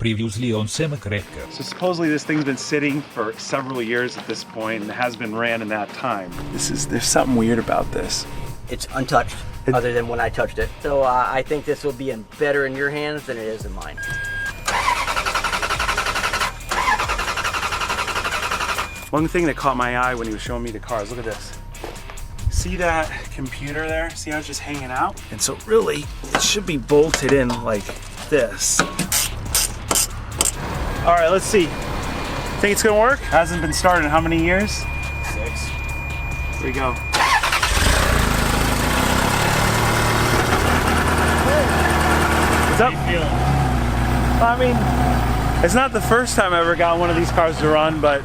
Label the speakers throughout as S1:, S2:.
S1: Previously on Semacracker.
S2: So supposedly this thing's been sitting for several years at this point and has been ran in that time. There's something weird about this.
S3: It's untouched, other than when I touched it. So I think this will be better in your hands than it is in mine.
S2: One thing that caught my eye when he was showing me the cars, look at this. See that computer there? See how it's just hanging out? And so really, it should be bolted in like this. All right, let's see. Think it's gonna work? Hasn't been started in how many years? 6. Here we go. What's up? How you feeling? I mean, it's not the first time I ever got one of these cars to run, but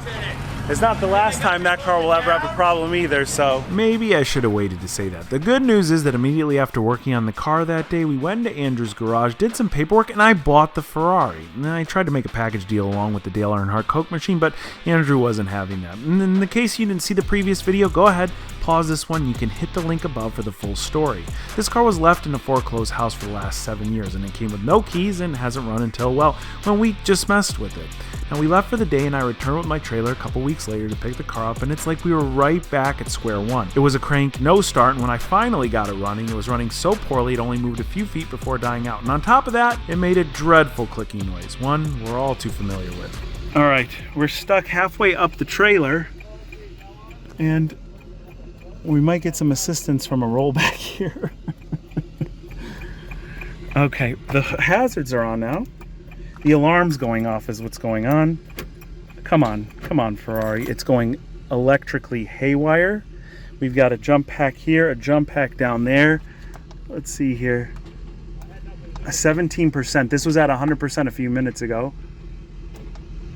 S2: it's not the last time that car will ever have a problem either, so.
S4: Maybe I should have waited to say that. The good news is that immediately after working on the car that day, we went into Andrew's garage, did some paperwork, and I bought the Ferrari. And I tried to make a package deal along with the Dale Earnhardt Coke machine, but Andrew wasn't having that. And in the case you didn't see the previous video, go ahead, pause this one, you can hit the link above for the full story. This car was left in a foreclosed house for the last 7 years, and it came with no keys and hasn't run until, well, when we just messed with it. Now we left for the day and I returned with my trailer a couple weeks later to pick the car up, and it's like we were right back at square one. It was a crank, no start, and when I finally got it was running so poorly it only moved a few feet before dying out. And on top of that, it made a dreadful clicking noise, one we're all too familiar with.
S2: All right, we're stuck halfway up the trailer, and we might get some assistance from a rollback here. Okay, the hazards are on now. The alarm's going off is what's going on. Come on, Ferrari. It's going electrically haywire. We've got a jump pack here, a jump pack down there. Let's see here. A 17%. This was at 100% a few minutes ago.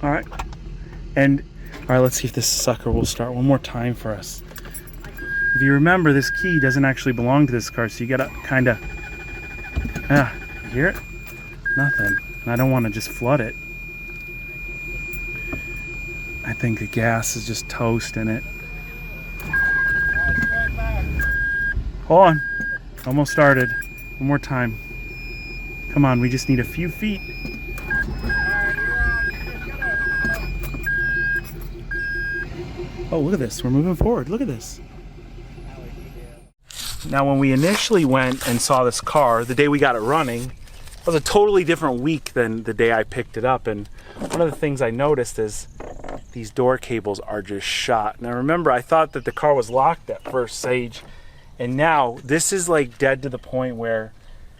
S2: All right. And, all right, let's see if this sucker will start one more time for us. If you remember, this key doesn't actually belong to this car, so you gotta kind of, you hear it? Nothing. And I don't want to just flood it. I think the gas is just toast in it. Hold on. Almost started. One more time. Come on, we just need a few feet. Oh, look at this. We're moving forward. Look at this. Now, when we initially went and saw this car, the day we got it running, it was a totally different week than the day I picked it up. And one of the things I noticed is these door cables are just shot. Now remember, I thought that the car was locked at first, Sage, and now this is like dead to the point where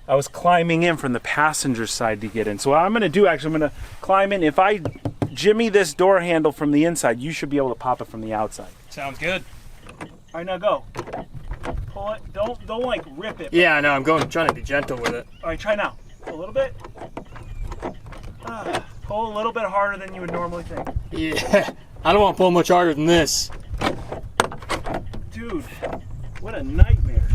S2: I was climbing in from the passenger side to get in. So what I'm gonna do, actually, I'm gonna climb in. If I jimmy this door handle from the inside, you should be able to pop it from the outside.
S5: Sounds good.
S2: All right, now go. Pull it, don't like rip it.
S5: Yeah, I know, I'm trying to be gentle with it.
S2: All right, try now. A little bit. Pull a little bit harder than you would normally think.
S5: Yeah, I don't want to pull much harder than this.
S2: Dude, what a nightmare.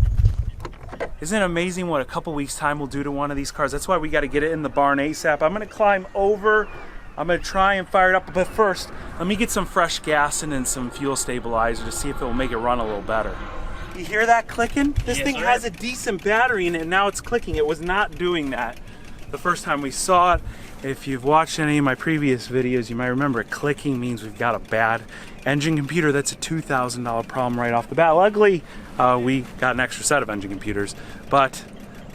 S2: Isn't it amazing what a couple weeks time will do to one of these cars? That's why we got to get it in the barn ASAP. I'm going to climb over. I'm going to try and fire it up. But first, let me get some fresh gas and some fuel stabilizer to see if it will make it run a little better. You hear that clicking? This thing has a decent battery in it, and now it's clicking. It was not doing that the first time we saw it. If you've watched any of my previous videos, you might remember clicking means we've got a bad engine computer. That's a $2,000 problem right off the bat. Luckily, we got an extra set of engine computers, but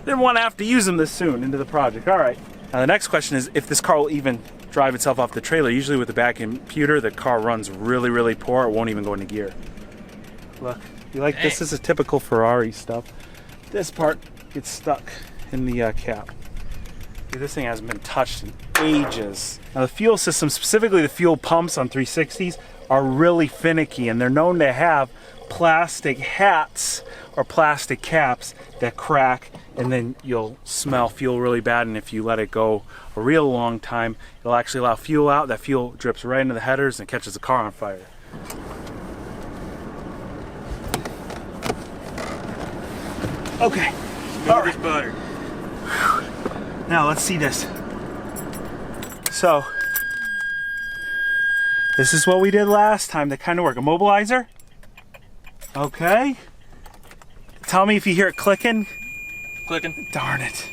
S2: didn't want to have to use them this soon into the project. All right. Now the next question is if this car will even drive itself off the trailer. Usually with the back computer, the car runs really, really poor. It won't even go into gear. Look. You like this? Is a typical Ferrari stuff. This part gets stuck in the cap. Dude, this thing hasn't been touched in ages. Now the fuel system, specifically the fuel pumps on 360s, are really finicky, and they're known to have plastic hats or plastic caps that crack, and then you'll smell fuel really bad, and if you let it go a real long time, it'll actually allow fuel out. That fuel drips right into the headers and catches the car on fire. Okay. All right. Butter. Now let's see this. So this is what we did last time that kind of worked. Immobilizer. Okay. Tell me if you hear it clicking.
S5: Clicking.
S2: Darn it.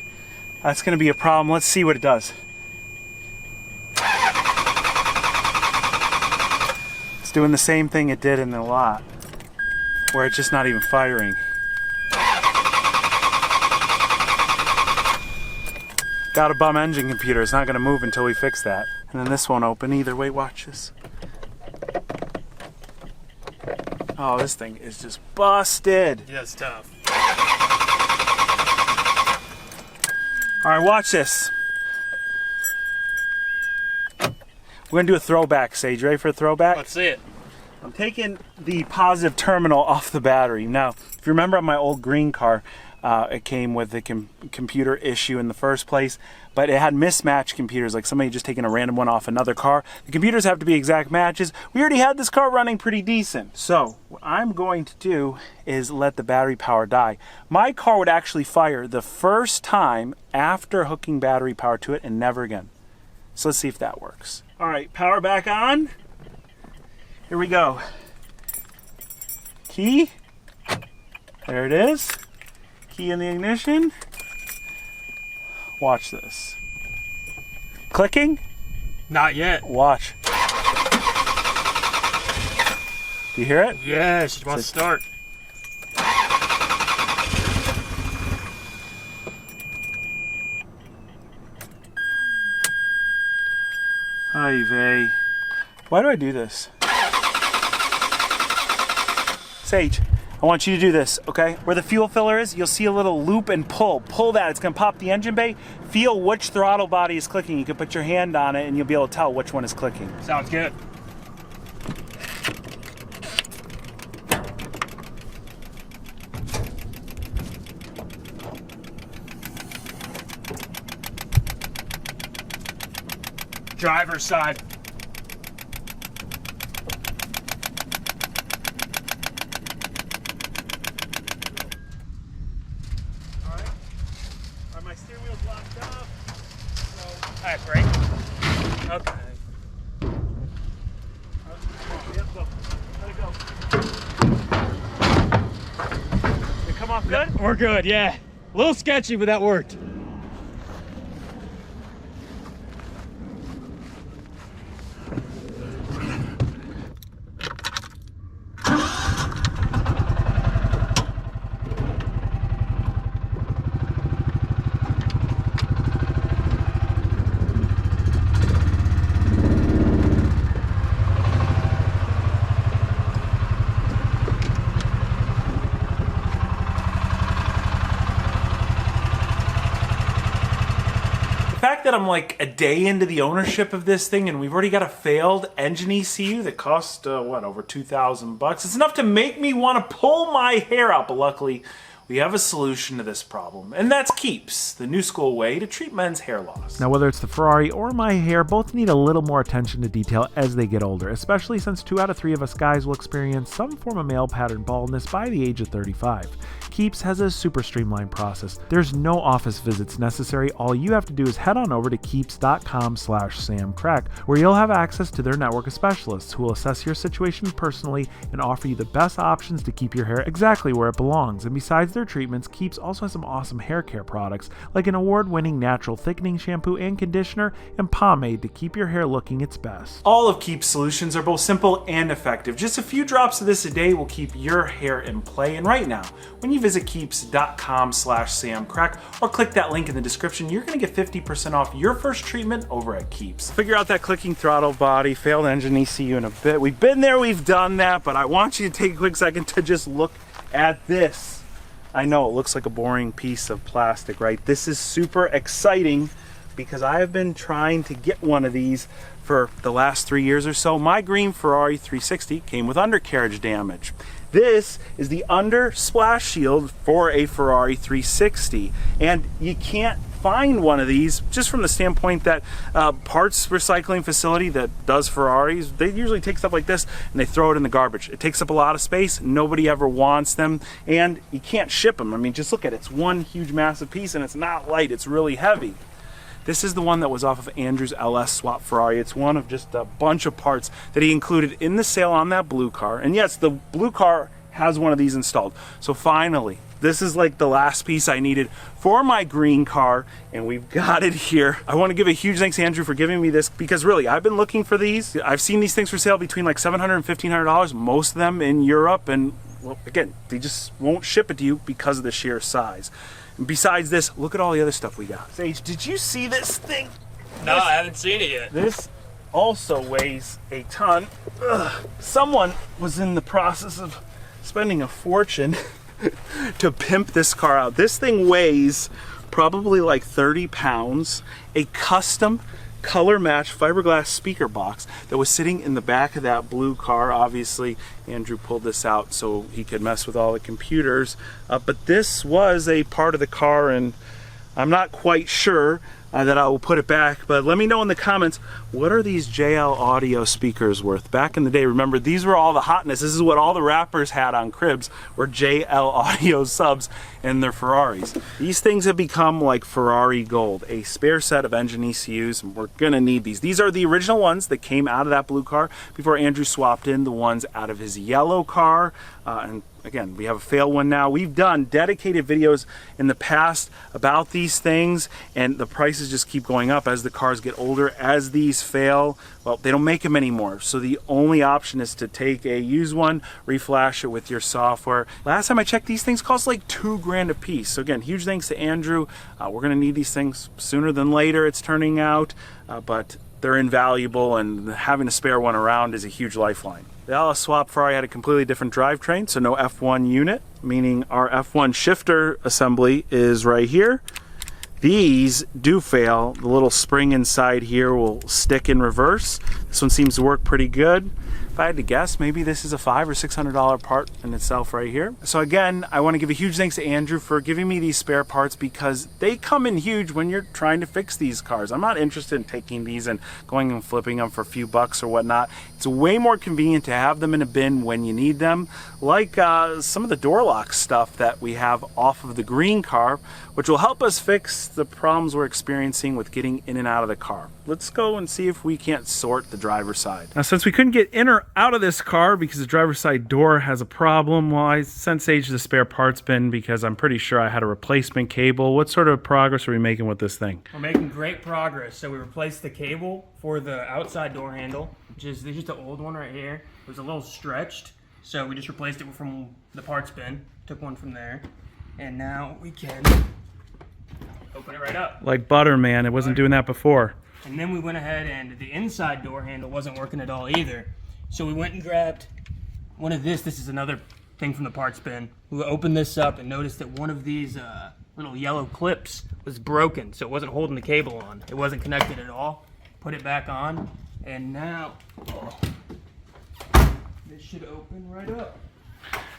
S2: That's going to be a problem. Let's see what it does. doing the same thing it did in the lot, where it's just not even firing. Got a bum engine computer. It's not going to move until we fix that. And then this won't open either. Wait, watch this. Oh, this thing is just busted.
S5: Yeah, it's tough.
S2: All right, watch this. We're going to do a throwback, Sage. Ready for a throwback?
S5: Let's see it.
S2: I'm taking the positive terminal off the battery. Now, if you remember on my old green car, it came with a computer issue in the first place, but it had mismatched computers, like somebody just taking a random one off another car. The computers have to be exact matches. We already had this car running pretty decent. So what I'm going to do is let the battery power die. My car would actually fire the first time after hooking battery power to it and never again. So let's see if that works. All right, power back on. Here we go. Key. There it is. Key in the ignition. Watch this. Clicking?
S5: Not yet.
S2: Watch. Do you hear it?
S5: Yeah, she wants to start.
S2: Ay vey. Why do I do this? Sage, I want you to do this, okay? Where the fuel filler is, you'll see a little loop and pull. Pull that, it's gonna pop the engine bay. Feel which throttle body is clicking. You can put your hand on it and you'll be able to tell which one is clicking.
S5: Sounds good. Driver's side.
S2: My steering wheel's locked up.
S5: All right, break.
S2: Okay. Yep, go. Let it go. Did it come off good?
S5: We're good, yeah. A little sketchy, but that worked.
S2: The fact that I'm like a day into the ownership of this thing and we've already got a failed engine ECU that cost what, over $2,000, it's enough to make me want to pull my hair out. But luckily we have a solution to this problem, and that's Keeps, the new school way to treat men's hair loss.
S4: Now, whether it's the Ferrari or my hair, both need a little more attention to detail as they get older, especially since 2 out of 3 of us guys will experience some form of male pattern baldness by the age of 35. Keeps has a super streamlined process. There's no office visits necessary. All you have to do is head on over to keeps.com/samcrack, where you'll have access to their network of specialists who will assess your situation personally and offer you the best options to keep your hair exactly where it belongs. And besides their treatments, Keeps also has some awesome hair care products like an award-winning natural thickening shampoo and conditioner and pomade to keep your hair looking its best.
S2: All of Keeps solutions are both simple and effective. Just a few drops of this a day will keep your hair in play. And right now, when you visit keeps.com/samcrack or click that link in the description, you're gonna get 50% off your first treatment over at Keeps. Figure out that clicking throttle body, failed engine ECU in a bit. We've been there, we've done that, but I want you to take a quick second to just look at this. I know it looks like a boring piece of plastic, right? This is super exciting because I have been trying to get one of these for the last 3 years or so. My green Ferrari 360 came with undercarriage damage. This is the under splash shield for a Ferrari 360, and you can't find one of these just from the standpoint that parts recycling facility that does Ferraris, they usually take stuff like this and they throw it in the garbage. It takes up a lot of space, nobody ever wants them, and you can't ship them. I mean, just look at it, it's one huge massive piece and it's not light, it's really heavy. This is the one that was off of Andrew's LS swap Ferrari. It's one of just a bunch of parts that he included in the sale on that blue car. And yes, the blue car has one of these installed. So finally, This is like the last piece I needed for my green car, and we've got it here. I want to give a huge thanks to Andrew for giving me this, because really, I've been looking for these. I've seen these things for sale between like $700 and $1,500, most of them in Europe, and well, again, they just won't ship it to you because of the sheer size. And besides this, look at all the other stuff we got. Sage, did you see this thing?
S5: No, I haven't seen it yet.
S2: This also weighs a ton. Ugh. Someone was in the process of spending a fortune to pimp this car out. This thing weighs probably like 30 pounds. A custom color matched fiberglass speaker box that was sitting in the back of that blue car. Obviously, Andrew pulled this out so he could mess with all the computers. But this was a part of the car, and I'm not quite sure that I will put it back, but let me know in the comments, what are these JL audio speakers worth? Back in the day, remember, these were all the hotness. This is what all the rappers had on cribs, were JL audio subs and their Ferraris. These things have become like Ferrari gold, a spare set of engine ECUs, and we're gonna need these. These are the original ones that came out of that blue car before Andrew swapped in the ones out of his yellow car, and again, we have a fail one now. We've done dedicated videos in the past about these things, and the prices just keep going up as the cars get older. As these fail, well, they don't make them anymore. So the only option is to take a used one, reflash it with your software. Last time I checked, these things cost like $2,000 a piece. So again, huge thanks to Andrew. We're gonna need these things sooner than later, it's turning out, but they're invaluable, and having a spare one around is a huge lifeline. The LS swap Ferrari had a completely different drivetrain, so no F1 unit, meaning our F1 shifter assembly is right here. These do fail. The little spring inside here will stick in reverse. This one seems to work pretty good. If I had to guess, maybe this is a $500 or $600 part in itself right here. So again, I want to give a huge thanks to Andrew for giving me these spare parts, because they come in huge when you're trying to fix these cars. I'm not interested in taking these and going and flipping them for a few bucks or whatnot. It's way more convenient to have them in a bin when you need them, like some of the door lock stuff that we have off of the green car, which will help us fix the problems we're experiencing with getting in and out of the car. Let's go and see if we can't sort the driver's side. Now, since we couldn't get in or out of this car because the driver's side door has a problem, well, I sent Sage the spare parts bin because I'm pretty sure I had a replacement cable. What sort of progress are we making with this thing?
S5: We're making great progress. So we replaced the cable for the outside door handle, which is just an old one right here. It was a little stretched, so we just replaced it from the parts bin, took one from there, and now we can open it right up.
S2: Like butter, man. It wasn't doing that before.
S5: And then we went ahead, and the inside door handle wasn't working at all either. So we went and grabbed one of this. This is another thing from the parts bin. We opened this up and noticed that one of these little yellow clips was broken, so it wasn't holding the cable on. It wasn't connected at all. Put it back on, and now this should open right up.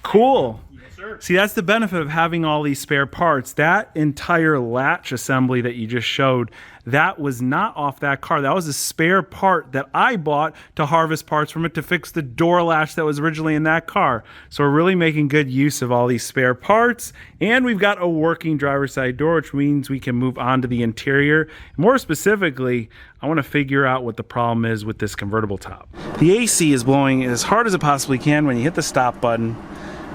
S2: Cool.
S5: Yes, sir.
S2: See, that's the benefit of having all these spare parts. That entire latch assembly that you just showed, that was not off that car. That was a spare part that I bought to harvest parts from it to fix the door latch that was originally in that car. So we're really making good use of all these spare parts. And we've got a working driver's side door, which means we can move on to the interior. More specifically, I want to figure out what the problem is with this convertible top. The AC is blowing as hard as it possibly can. When you hit the stop button,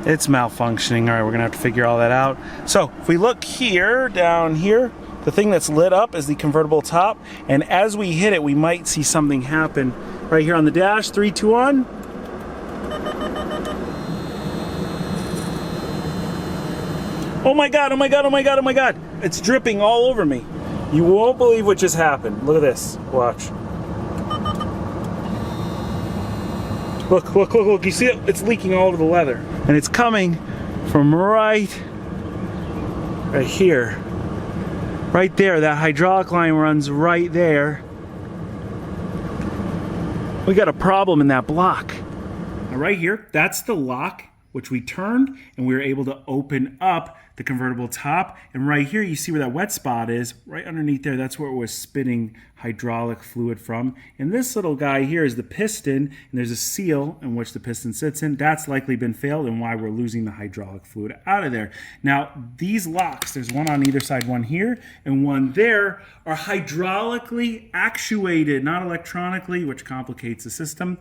S2: it's malfunctioning. All right, we're gonna have to figure all that out. So if we look here, down here, the thing that's lit up is the convertible top, and as we hit it, we might see something happen right here on the dash. 3, 2, 1. Oh my God, oh my God, oh my God, oh my God. It's dripping all over me. You won't believe what just happened. Look at this, watch. Look, look, look, look, you see it? It's leaking all over the leather. And it's coming from right here. Right there, that hydraulic line runs right there. We got a problem in that block. Now right here, that's the lock, which we turned, and we were able to open up the convertible top. And right here, you see where that wet spot is. Right underneath there, that's where it was spitting hydraulic fluid from. And this little guy here is the piston, and there's a seal in which the piston sits in. That's likely been failed and why we're losing the hydraulic fluid out of there. Now, these locks, there's one on either side, one here and one there, are hydraulically actuated, not electronically, which complicates the system.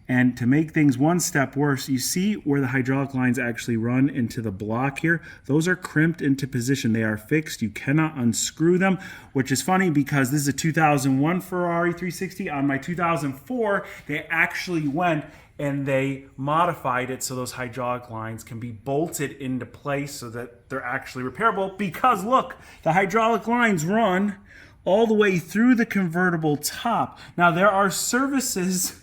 S2: And to make things one step worse, you see where the hydraulic lines actually run into the block here? Those are crimped into position. They are fixed. You cannot unscrew them, which is funny because this is a 2001 Ferrari 360. On my 2004, they actually went and they modified it so those hydraulic lines can be bolted into place so that they're actually repairable, because look, the hydraulic lines run all the way through the convertible top. Now, there are services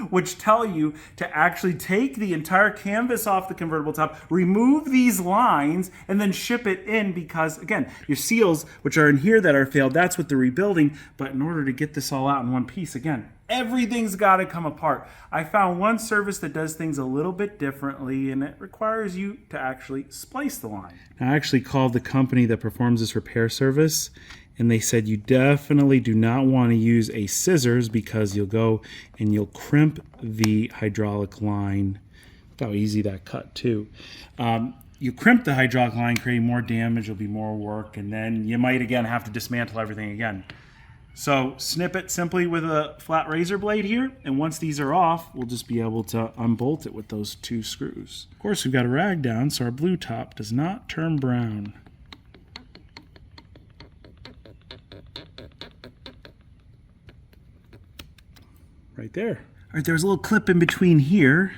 S2: which tell you to actually take the entire canvas off the convertible top, remove these lines, and then ship it in, because again, your seals, which are in here that are failed, that's what they're rebuilding. But in order to get this all out in one piece, again, everything's got to come apart. I found one service that does things a little bit differently, and it requires you to actually splice the line. I actually called the company that performs this repair service, and they said you definitely do not want to use a scissors because you'll go and you'll crimp the hydraulic line. Look how easy that cut too. You crimp the hydraulic line, creating more damage, it'll be more work, and then you might again have to dismantle everything again. So snip it simply with a flat razor blade here, and once these are off, we'll just be able to unbolt it with those 2 screws. Of course, we've got a rag down so our blue top does not turn brown. Right there. All right, there's a little clip in between here,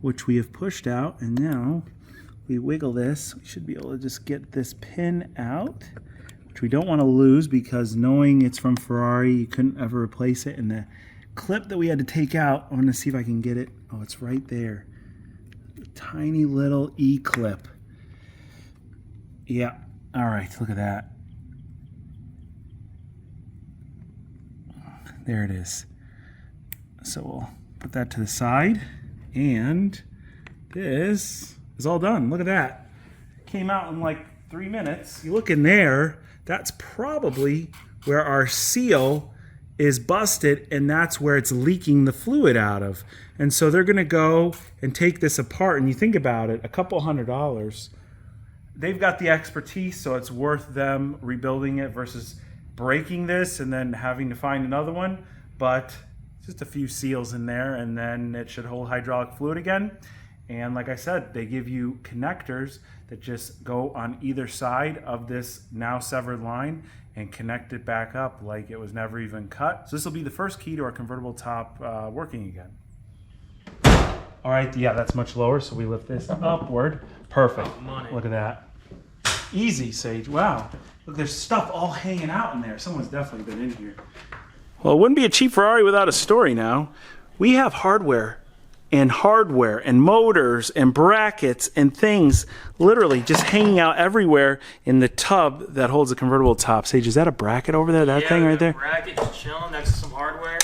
S2: which we have pushed out, and now we wiggle this. We should be able to just get this pin out, which we don't want to lose because knowing it's from Ferrari, you couldn't ever replace it. And the clip that we had to take out, I want to see if I can get it. Oh, it's right there. A tiny little E-clip. Yeah, all right, look at that. There it is. So we'll put that to the side, and this is all done. Look at that. Came out in like 3 minutes. You look in there, that's probably where our seal is busted, and that's where it's leaking the fluid out of. And so they're gonna go and take this apart, and you think about it, a couple $100. They've got the expertise, so it's worth them rebuilding it versus breaking this and then having to find another one. But just a few seals in there, and then it should hold hydraulic fluid again. And like I said, they give you connectors that just go on either side of this now severed line and connect it back up like it was never even cut. So this will be the first key to our convertible top working again. All right, yeah, that's much lower, so we lift this upward. Perfect. Look at that. Easy, Sage. Wow. Look, there's stuff all hanging out in there. Someone's definitely been in here. Well, it wouldn't be a cheap Ferrari without a story now. We have hardware and motors and brackets and things literally just hanging out everywhere in the tub that holds the convertible top. Sage, is that a bracket over there? That thing right there?
S5: Bracket just chilling next to some hardware.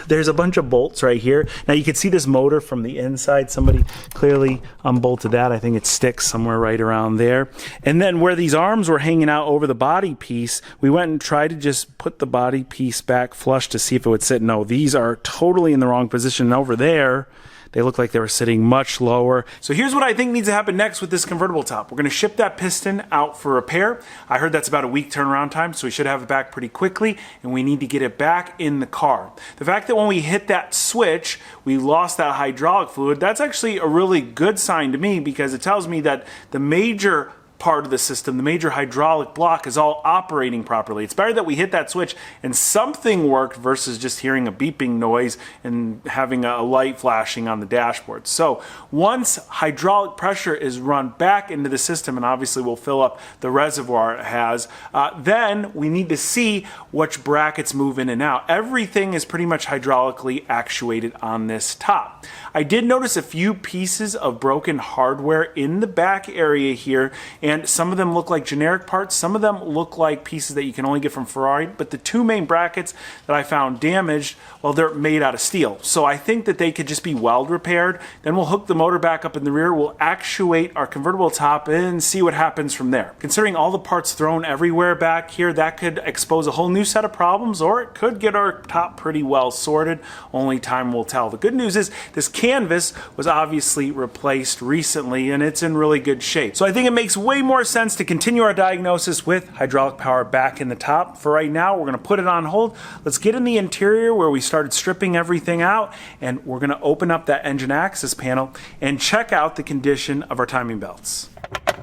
S2: There's a bunch of bolts right here. Now you can see this motor from the inside. Somebody clearly unbolted that. I think it sticks somewhere right around there. And then where these arms were hanging out over the body piece, we went and tried to just put the body piece back flush to see if it would sit. No, these are totally in the wrong position. And over there, they look like they were sitting much lower. So here's what I think needs to happen next with this convertible top. We're gonna ship that piston out for repair. I heard that's about a week turnaround time, so we should have it back pretty quickly, and we need to get it back in the car. The fact that when we hit that switch, we lost that hydraulic fluid, that's actually a really good sign to me, because it tells me that the major part of the system, the major hydraulic block, is all operating properly. It's better that we hit that switch and something worked versus just hearing a beeping noise and having a light flashing on the dashboard. So once hydraulic pressure is run back into the system, and obviously we'll fill up the reservoir it has, then we need to see which brackets move in and out. Everything is pretty much hydraulically actuated on this top. I did notice a few pieces of broken hardware in the back area here, and some of them look like generic parts, some of them look like pieces that you can only get from Ferrari, but the 2 main brackets that I found damaged, well, they're made out of steel. So I think that they could just be weld repaired. Then we'll hook the motor back up in the rear, we'll actuate our convertible top and see what happens from there. Considering all the parts thrown everywhere back here, that could expose a whole new set of problems, or it could get our top pretty well sorted. Only time will tell. The good news is this canvas was obviously replaced recently, and it's in really good shape. So I think it makes way way more sense to continue our diagnosis with hydraulic power back in the top. For right now, we're gonna put it on hold. Let's get in the interior where we started stripping everything out, and we're gonna open up that engine access panel and check out the condition of our timing belts.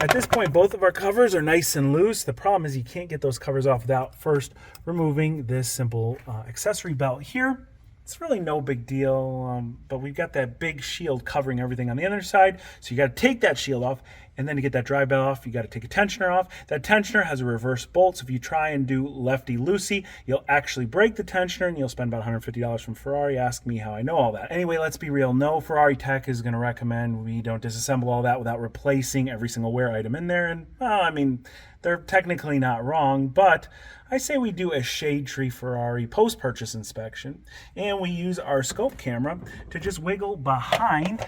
S2: At this point, both of our covers are nice and loose. The problem is you can't get those covers off without first removing this simple accessory belt here. It's really no big deal, but we've got that big shield covering everything on the other side. So you got to take that shield off, and then to get that dry belt off, you got to take a tensioner off. That tensioner has a reverse bolt, so if you try and do lefty-loosey, you'll actually break the tensioner, and you'll spend about $150 from Ferrari. Ask me how I know all that. Anyway, let's be real. No Ferrari tech is going to recommend we don't disassemble all that without replacing every single wear item in there. And, well, I mean, they're technically not wrong, but I say we do a shade tree Ferrari post-purchase inspection, and we use our scope camera to just wiggle behind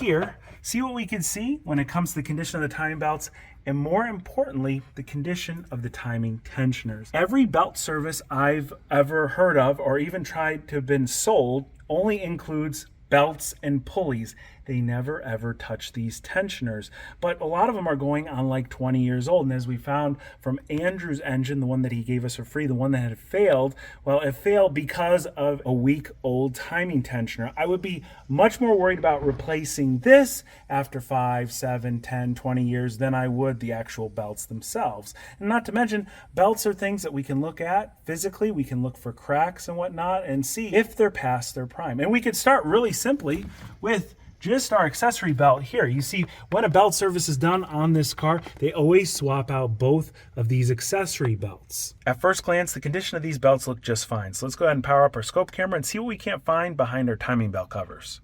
S2: here, see what we can see when it comes to the condition of the timing belts, and more importantly, the condition of the timing tensioners. Every belt service I've ever heard of or even tried to have been sold only includes belts and pulleys. They never ever touch these tensioners, but a lot of them are going on like 20 years old. And as we found from Andrew's engine, the one that he gave us for free, the one that had failed, well, it failed because of a week old timing tensioner. I would be much more worried about replacing this after 5, 7, 10, 20 years than I would the actual belts themselves. And not to mention, belts are things that we can look at physically. We can look for cracks and whatnot and see if they're past their prime. And we could start really simply with just our accessory belt here. You see, when a belt service is done on this car, they always swap out both of these accessory belts. At first glance, the condition of these belts look just fine. So let's go ahead and power up our scope camera and see what we can't find behind our timing belt covers.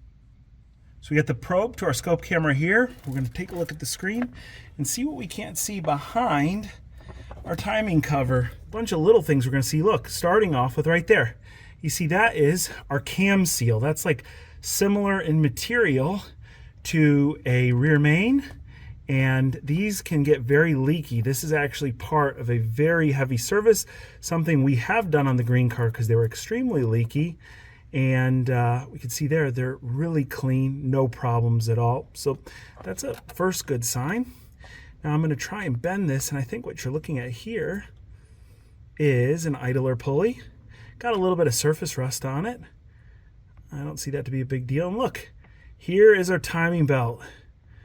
S2: So we got the probe to our scope camera here. We're going to take a look at the screen and see what we can't see behind our timing cover. A bunch of little things we're going to see. Look, starting off with right there. You see, that is our cam seal. That's like similar in material to a rear main, and these can get very leaky. This is actually part of a very heavy service, something we have done on the green car because they were extremely leaky, and we can see there they're really clean, no problems at all. So that's a first good sign. Now I'm going to try and bend this, and I think what you're looking at here is an idler pulley. Got a little bit of surface rust on it. I don't see that to be a big deal. And look, here is our timing belt.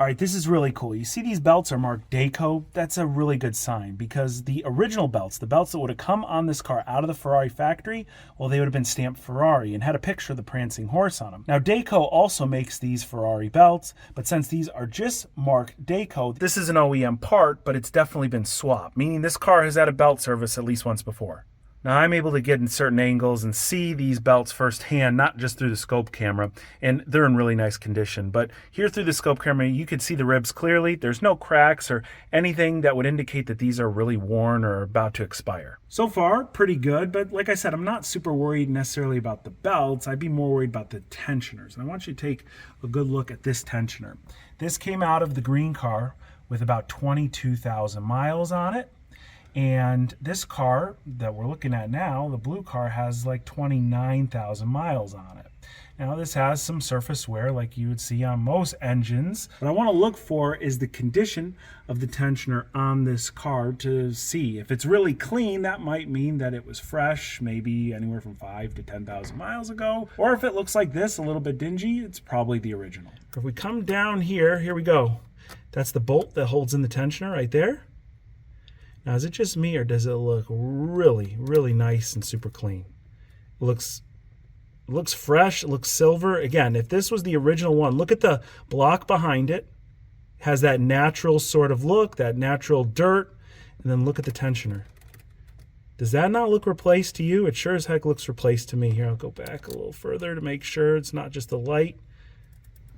S2: All right, this is really cool. You see these belts are marked Dayco. That's a really good sign because the original belts, the belts that would have come on this car out of the Ferrari factory, well, they would have been stamped Ferrari and had a picture of the prancing horse on them. Now, Dayco also makes these Ferrari belts, but since these are just marked Dayco, this is an OEM part, but it's definitely been swapped, meaning this car has had a belt service at least once before. Now I'm able to get in certain angles and see these belts firsthand, not just through the scope camera, and they're in really nice condition. But here through the scope camera, you can see the ribs clearly. There's no cracks or anything that would indicate that these are really worn or about to expire. So far, pretty good, but like I said, I'm not super worried necessarily about the belts. I'd be more worried about the tensioners. And I want you to take a good look at this tensioner. This came out of the green car with about 22,000 miles on it. And this car that we're looking at now, the blue car, has like 29,000 miles on it. Now this has some surface wear like you would see on most engines. What I want to look for is the condition of the tensioner on this car to see. If it's really clean, that might mean that it was fresh, maybe anywhere from 5 to 10,000 miles ago. Or if it looks like this, a little bit dingy, it's probably the original. If we come down here, here we go. That's the bolt that holds in the tensioner right there. Now, is it just me or does it look really, really nice and super clean? It looks fresh, it looks silver. Again, if this was the original one, look at the block behind it. It has that natural sort of look, that natural dirt, and then look at the tensioner. Does that not look replaced to you? It sure as heck looks replaced to me. Here, I'll go back a little further to make sure it's not just the light.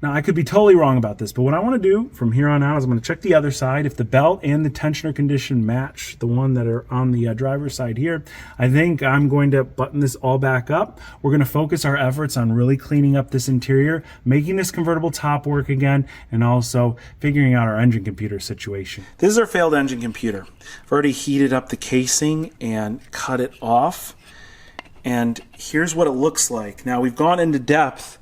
S2: Now, I could be totally wrong about this, but what I want to do from here on out is I'm going to check the other side. If the belt and the tensioner condition match the one that are on the driver's side here, I think I'm going to button this all back up. We're going to focus our efforts on really cleaning up this interior, making this convertible top work again, and also figuring out our engine computer situation. This is our failed engine computer. I've already heated up the casing and cut it off. And here's what it looks like. Now, we've gone into depth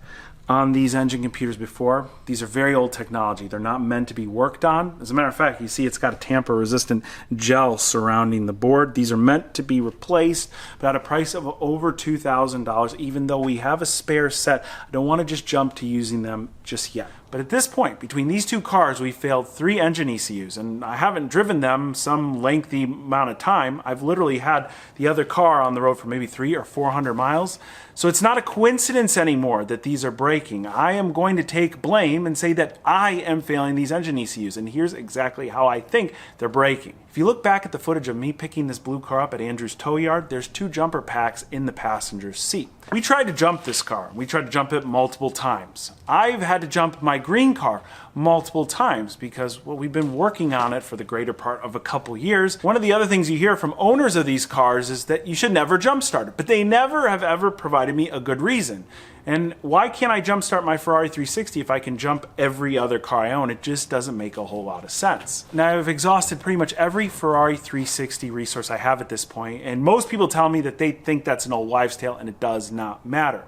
S2: on these engine computers before. These are very old technology. They're not meant to be worked on. As a matter of fact, you see it's got a tamper-resistant gel surrounding the board. These are meant to be replaced, but at a price of over $2,000. Even though we have a spare set, I don't want to just jump to using them just yet. But at this point, between these two cars, we failed 3 engine ECUs, and I haven't driven them some lengthy amount of time. I've literally had the other car on the road for maybe 300 or 400 miles. So it's not a coincidence anymore that these are breaking. I am going to take blame and say that I am failing these engine ECUs, and here's exactly how I think they're breaking. If you look back at the footage of me picking this blue car up at Andrew's tow yard, there's 2 jumper packs in the passenger's seat. We tried to jump this car. We tried to jump it multiple times. I've had to jump my green car multiple times because, well, we've been working on it for the greater part of a couple years. One of the other things you hear from owners of these cars is that you should never jump start it, but they never have ever provided me a good reason. And why can't I jump start my Ferrari 360 if I can jump every other car I own? It just doesn't make a whole lot of sense. Now, I've exhausted pretty much every Ferrari 360 resource I have at this point, and most people tell me that they think that's an old wives' tale, and it does not matter.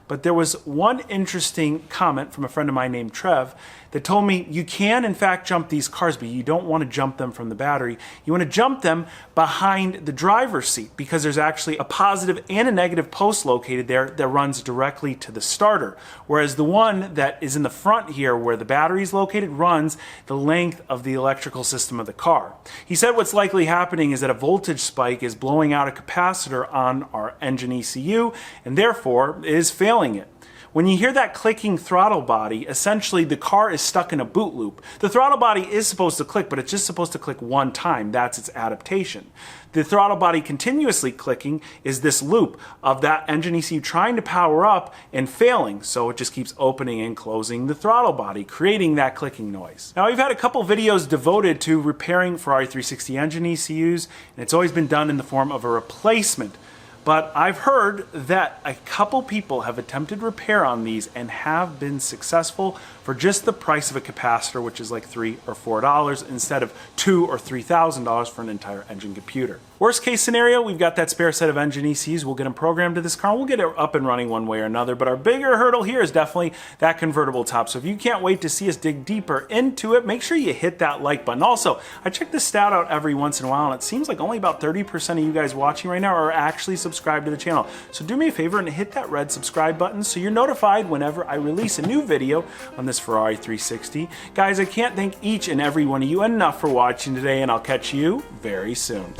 S2: But there was one interesting comment from a friend of mine named Trev that told me you can in fact jump these cars, but you don't want to jump them from the battery. You want to jump them behind the driver's seat because there's actually a positive and a negative post located there that runs directly to the starter. Whereas the one that is in the front here where the battery is located runs the length of the electrical system of the car. He said what's likely happening is that a voltage spike is blowing out a capacitor on our engine ECU and therefore is failing it. When you hear that clicking throttle body, essentially the car is stuck in a boot loop. The throttle body is supposed to click, but it's just supposed to click one time. That's its adaptation. The throttle body continuously clicking is this loop of that engine ECU trying to power up and failing, so it just keeps opening and closing the throttle body, creating that clicking noise. Now, we've had a couple videos devoted to repairing Ferrari 360 engine ECUs, and it's always been done in the form of a replacement. But I've heard that a couple people have attempted repair on these and have been successful for just the price of a capacitor, which is like $3 or $4 instead of $2,000 or $3,000 for an entire engine computer. Worst case scenario, we've got that spare set of engine ECUs. We'll get them programmed to this car. We'll get it up and running one way or another. But our bigger hurdle here is definitely that convertible top. So if you can't wait to see us dig deeper into it, make sure you hit that like button. Also, I check this stat out every once in a while, and it seems like only about 30% of you guys watching right now are actually subscribed to the channel. So do me a favor and hit that red subscribe button so you're notified whenever I release a new video on this Ferrari 360. Guys, I can't thank each and every one of you enough for watching today, and I'll catch you very soon.